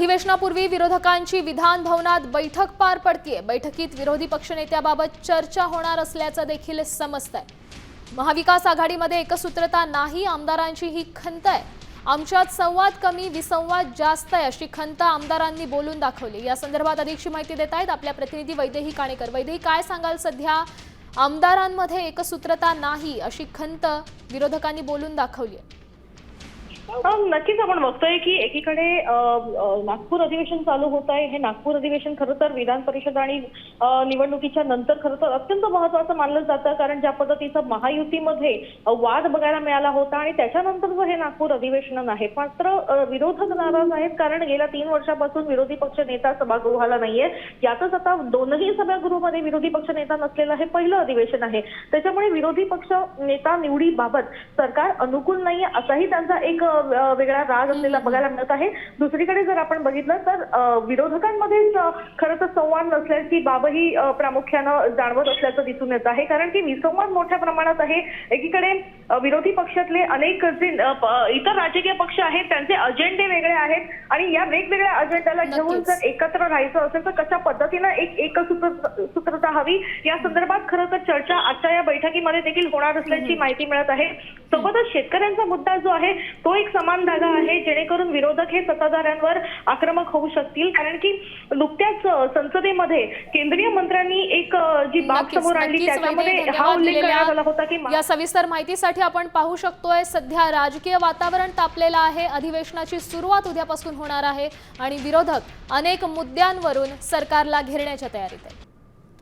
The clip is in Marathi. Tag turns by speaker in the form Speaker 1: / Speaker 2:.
Speaker 1: अधिवेशनापूर्वी विरोधकांची विधान भवनात बैठक पार पडतीये। बैठकीत विरोधी पक्षनेत्याबाबत चर्चा होणार असल्याचं देखील समजतंय। महाविकास आघाडीमध्ये एकसूत्रता नाही, आमदारांची ही खंत आहे। आमच्यात संवाद कमी, विसंवाद जास्त आहे अशी खंत आमदारांनी बोलून दाखवली। या संदर्भात अधिकची माहिती देत आहेत आपल्या प्रतिनिधी वैदेही काणेकर। वैदेही, काय सांगाल? सध्या आमदारांमध्ये एकसूत्रता नाही अशी खंत विरोधकांनी बोलून दाखवली आहे।
Speaker 2: नक्कीच आपण बघतोय की एकीकडे नागपूर अधिवेशन चालू होत आहे। हे नागपूर अधिवेशन खरं तर विधान परिषद आणि निवडणुकीच्या नंतर खरं तर अत्यंत महत्त्वाचं मानलं जातं, कारण ज्या पद्धतीचं महायुतीमध्ये वाद बघायला मिळाला होता आणि त्याच्यानंतरचं हे नागपूर अधिवेशन आहे। मात्र विरोधक नाराज आहेत, कारण गेल्या 3 वर्षापासून विरोधी पक्ष नेता सभागृहाला नाहीये। यातच आता दोनही सभागृहामध्ये विरोधी पक्ष नेता नसलेलं हे पहिलं अधिवेशन आहे। त्याच्यामुळे विरोधी पक्ष नेता निवडीबाबत सरकार अनुकूल नाहीये असाही त्यांचा एक वेगळा राग असलेला बघायला मिळत आहे। दुसरीकडे जर आपण बघितलं तर विरोधकांमध्ये खरं तर संवाद नसल्याची बाबही प्रामुख्यानं जाणवत असल्याचं दिसून येत आहे, कारण की विसंवाद मोठ्या प्रमाणात आहे। एकीकडे विरोधी पक्षातले अनेक जे इतर राजकीय पक्ष आहेत त्यांचे अजेंडे वेगळे आहेत आणि या वेगवेगळ्या अजेंड्याला घेऊन जर एकत्र राहायचं असेल तर कशा पद्धतीनं एक सूत्रता हवी या संदर्भात खरं तर चर्चा आजच्या या बैठकीमध्ये देखील होणार असल्याची माहिती मिळत आहे। सोबतच शेतकऱ्यांचा मुद्दा जो आहे तो एक समान धागा आहे, जेणेकरून विरोधक हे सत्ताधाऱ्यांवर आक्रमक होऊ शकतील, कारण की नुकत्याच संसदेमध्ये केंद्रीय मंत्र्यांनी एक जी बाब समोर आणली त्याच्यामध्ये हा उल्लेख करण्यात आला होता की
Speaker 1: या सविस्तर माहितीसाठी आपण पाहू शकतोय सध्या राजकीय वातावरण तापलेलं आहे। अधिवेशनाची सुरुवात उद्यापासून होणार आहे आणि विरोधक अनेक मुद्द्यांवरून सरकारला घेरण्याच्या तयारीत आहेत।